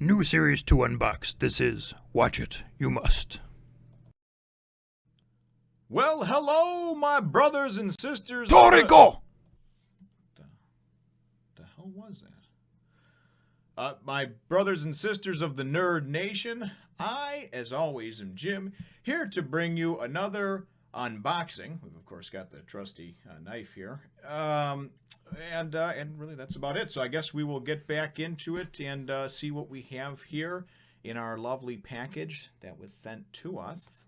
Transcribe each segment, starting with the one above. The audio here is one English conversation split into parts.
New series to unbox. This is Watch It, You Must. Well, hello, my brothers and sisters. Toriko! The hell was that? My brothers and sisters of the Nerd Nation, I, as always, am Jim, here to bring you another unboxing. We've, of course, got the trusty knife here. And really, that's about it. So I guess we will get back into it and see what we have here in our lovely package that was sent to us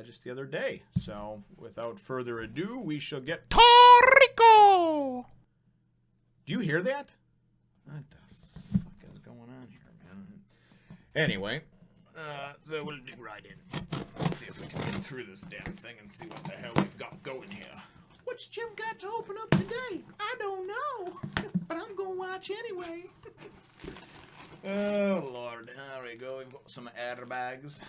just the other day. So without further ado, we shall get Toriko! Do you hear that? What the fuck is going on here, man? Anyway, so we'll dig right in. Let's see if we can get through this damn thing and see what the hell we've got going here. What's Jim got to open up today? I don't know, but I'm going to watch anyway. Oh, Lord. There we go. We've got some airbags.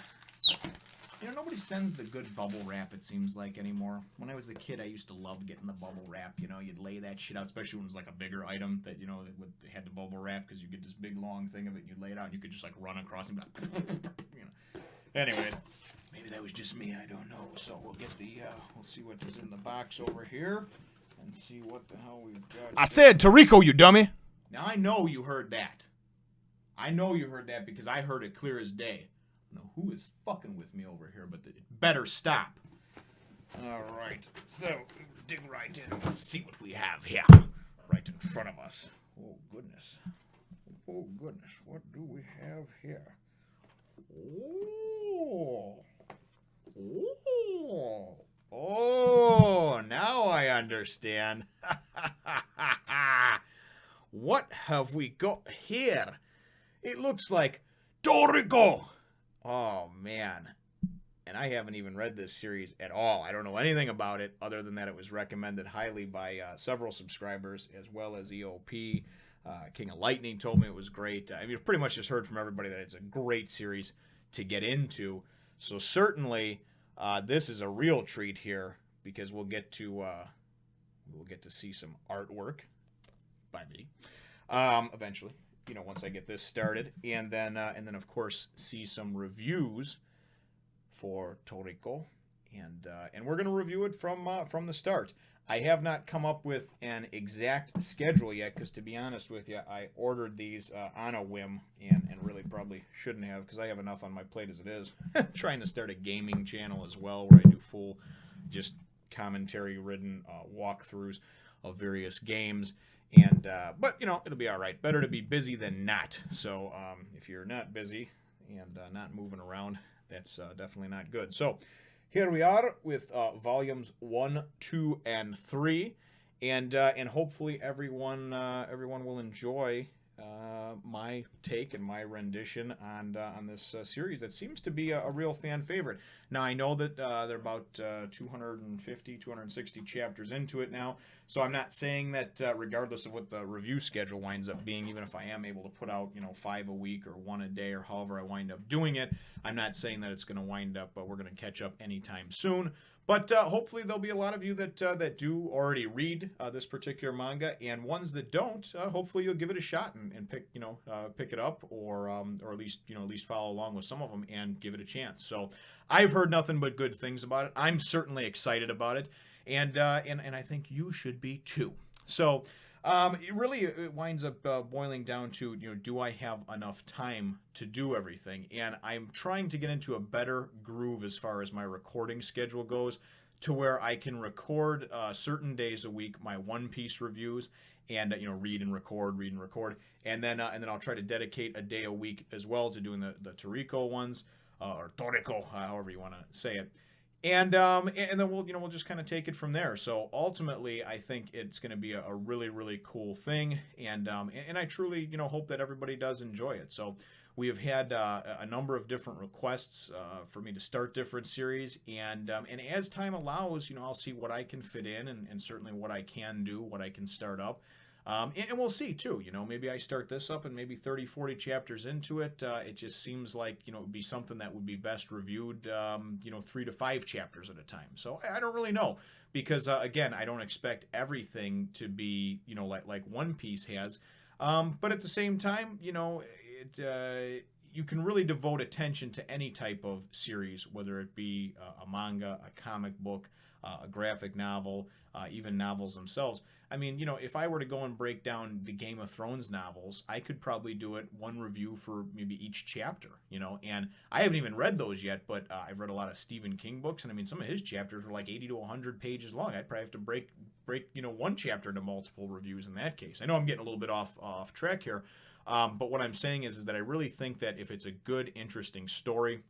You know, nobody sends the good bubble wrap, it seems like, anymore. When I was a kid, I used to love getting the bubble wrap. You know, you'd lay that shit out, especially when it was like a bigger item that, you know, they had the bubble wrap because you get this big, long thing of it, and you lay it out, and you could just, like, run across and be like, you know. Anyways, maybe that was just me, I don't know. So we'll get the, we'll see what is in the box over here and see what the hell we've got. I said Toriko, you dummy! Now, I know you heard that. I know you heard that because I heard it clear as day. I don't know who is fucking with me over here, but it better stop. Alright, so dig right in and see what we have here. Right in front of us. Oh, goodness. Oh, goodness. What do we have here? Oh, now I understand. What have we got here? It looks like Toriko. Oh, man. And I haven't even read this series at all. I don't know anything about it other than that it was recommended highly by several subscribers as well as EOP. King of Lightning told me it was great. I mean, I've pretty much just heard from everybody that it's a great series to get into. So certainly this is a real treat here because we'll get to see some artwork by me eventually. You know, once I get this started, and then of course see some reviews for Toriko, and we're gonna review it from the start. I have not come up with an exact schedule yet, because to be honest with you, I ordered these on a whim, and really probably shouldn't have, because I have enough on my plate as it is. Trying to start a gaming channel as well, where I do full, just commentary-ridden walkthroughs of various games. And but you know, it'll be all right. Better to be busy than not. So if you're not busy and not moving around, that's definitely not good. So here we are with volumes 1, 2, and 3, and hopefully everyone will enjoy my take and my rendition on this series that seems to be a real fan favorite. Now, I know that they're about 250, 260 chapters into it now, so I'm not saying that regardless of what the review schedule winds up being, even if I am able to put out, you know, 5 a week or 1 a day or however I wind up doing it, I'm not saying that it's going to wind up, we're going to catch up anytime soon. But hopefully there'll be a lot of you that do already read this particular manga, and ones that don't, hopefully you'll give it a shot and pick it up, or at least follow along with some of them and give it a chance. So I've heard nothing but good things about it. I'm certainly excited about it, and I think you should be too. So it winds up boiling down to, you know, do I have enough time to do everything? And I'm trying to get into a better groove as far as my recording schedule goes, to where I can record certain days a week my One Piece reviews, and read and record, and then I'll try to dedicate a day a week as well to doing the Toriko ones, or Toriko, however you want to say it. And then we'll just kind of take it from there. So ultimately, I think it's going to be a really, really cool thing, and I truly hope that everybody does enjoy it. So we have had a number of different requests for me to start different series, and as time allows, I'll see what I can fit in, and certainly what I can do, what I can start up. And we'll see, too. Maybe I start this up and maybe 30, 40 chapters into it. It just seems like, it would be something that would be best reviewed, 3 to 5 chapters at a time. So I don't really know because, again, I don't expect everything to be, like One Piece has. But at the same time, you can really devote attention to any type of series, whether it be a manga, a comic book, a graphic novel, even novels themselves. I mean, if I were to go and break down the Game of Thrones novels, I could probably do it one review for maybe each chapter, and I haven't even read those yet, but I've read a lot of Stephen King books, and I mean, some of his chapters were like 80 to 100 pages long. I'd probably have to break one chapter into multiple reviews in that case. I know I'm getting a little bit off track here, but what I'm saying is that I really think that if it's a good, interesting story,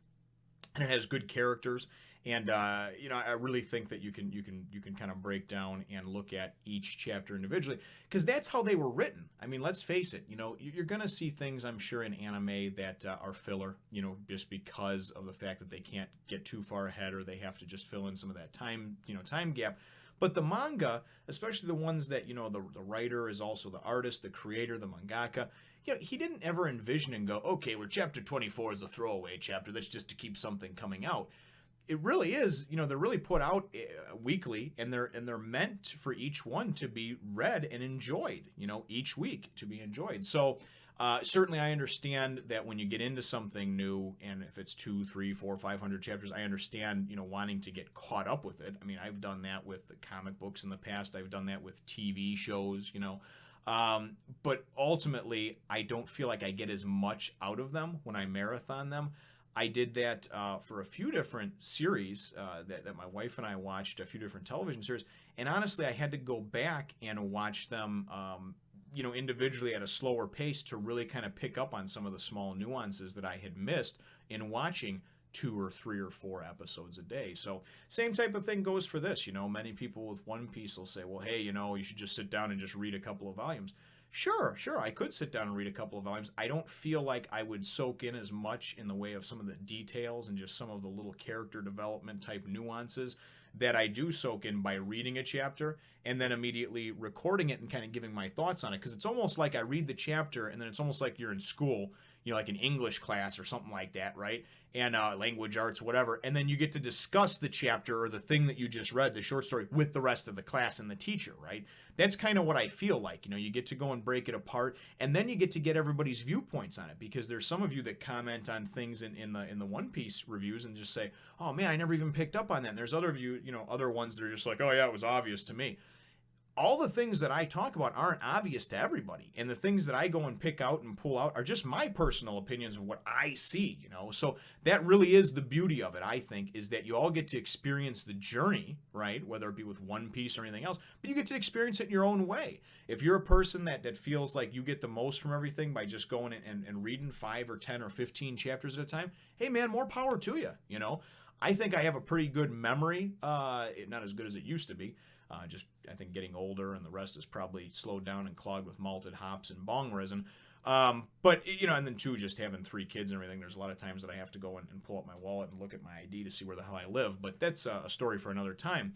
and it has good characters, and I really think that you can kind of break down and look at each chapter individually, because that's how they were written. I mean, let's face it, you're gonna see things, I'm sure, in anime that are filler, just because of the fact that they can't get too far ahead, or they have to just fill in some of that time gap. But the manga, especially the ones that, the writer is also the artist, the creator, the mangaka, he didn't ever envision and go, okay, well, chapter 24 is a throwaway chapter. That's just to keep something coming out. It really is, they're really put out weekly, and they're meant for each one to be read and enjoyed, each week to be enjoyed. So certainly I understand that when you get into something new, and if it's 200, 300, 400, 500 chapters, I understand, wanting to get caught up with it. I mean, I've done that with the comic books in the past. I've done that with TV shows, but ultimately I don't feel like I get as much out of them when I marathon them. I did that for a few different series that my wife and I watched, a few different television series, and honestly I had to go back and watch them individually at a slower pace to really kind of pick up on some of the small nuances that I had missed in watching 2 or 3 or 4 episodes a day. So same type of thing goes for this. Many people with One Piece will say, well, hey, you should just sit down and just read a couple of volumes. Sure, I could sit down and read a couple of volumes. I don't feel like I would soak in as much in the way of some of the details and just some of the little character development type nuances that I do soak in by reading a chapter and then immediately recording it and kind of giving my thoughts on it. Because it's almost like I read the chapter and then it's almost like you're in school, like an English class or something like that, right? And language arts, whatever. And then you get to discuss the chapter or the thing that you just read, the short story, with the rest of the class and the teacher, right? That's kind of what I feel like. You get to go and break it apart, and then you get to get everybody's viewpoints on it, because there's some of you that comment on things in the One Piece reviews and just say, oh man, I never even picked up on that. And there's other of you, other ones that are just like, oh yeah, it was obvious to me. All the things that I talk about aren't obvious to everybody. And the things that I go and pick out and pull out are just my personal opinions of what I see, So that really is the beauty of it, I think, is that you all get to experience the journey, right? Whether it be with One Piece or anything else, but you get to experience it in your own way. If you're a person that feels like you get the most from everything by just going and reading 5 or 10 or 15 chapters at a time, hey man, more power to you, I think I have a pretty good memory, not as good as it used to be. I think getting older, and the rest is probably slowed down and clogged with malted hops and bong resin. But, and then too, just having 3 kids and everything, there's a lot of times that I have to go and pull up my wallet and look at my ID to see where the hell I live. But that's a story for another time.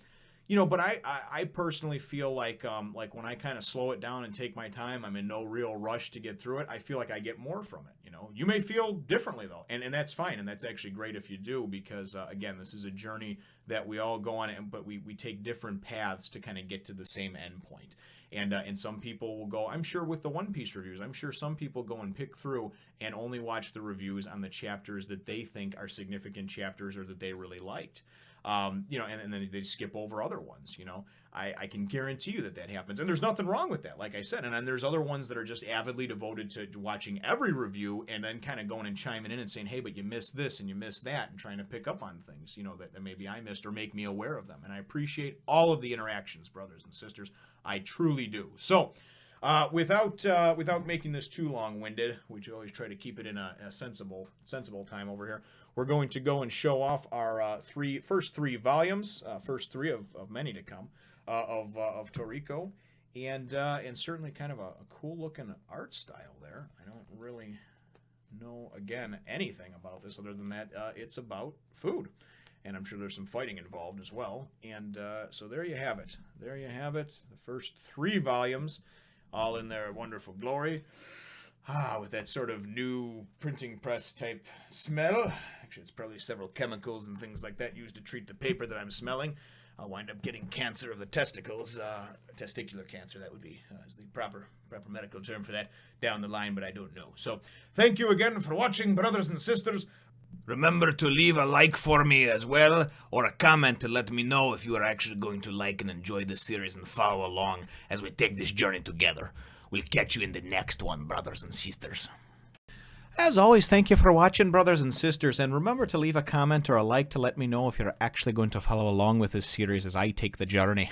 But I personally feel like when I kind of slow it down and take my time, I'm in no real rush to get through it. I feel like I get more from it. You may feel differently though, and that's fine, and that's actually great if you do, because again, this is a journey that we all go on, but we take different paths to kind of get to the same end point. And some people will go, I'm sure with the One Piece reviews, I'm sure some people go and pick through and only watch the reviews on the chapters that they think are significant chapters or that they really liked. And then they skip over other ones, I can guarantee you that happens. And there's nothing wrong with that, like I said. And then there's other ones that are just avidly devoted to watching every review and then kind of going and chiming in and saying, hey, but you missed this and you missed that, and trying to pick up on things, that maybe I missed or make me aware of them. And I appreciate all of the interactions, brothers and sisters. I truly do. So without making this too long-winded, we always try to keep it in a sensible time over here, we're going to go and show off our first three volumes, first 3 of many to come, of Toriko, and certainly kind of a cool-looking art style there. I don't really know, again, anything about this other than that it's about food. And I'm sure there's some fighting involved as well. And so there you have it. There you have it. The first 3 volumes, all in their wonderful glory. With that sort of new printing press type smell. Actually, it's probably several chemicals and things like that used to treat the paper that I'm smelling. I'll wind up getting cancer of the testicles, testicular cancer. That would be is the proper medical term for that down the line, but I don't know. So thank you again for watching, brothers and sisters. Remember to leave a like for me as well, or a comment to let me know if you are actually going to like and enjoy this series and follow along as we take this journey together. We'll catch you in the next one, brothers and sisters. As always, thank you for watching, brothers and sisters, and remember to leave a comment or a like to let me know if you're actually going to follow along with this series as I take the journey.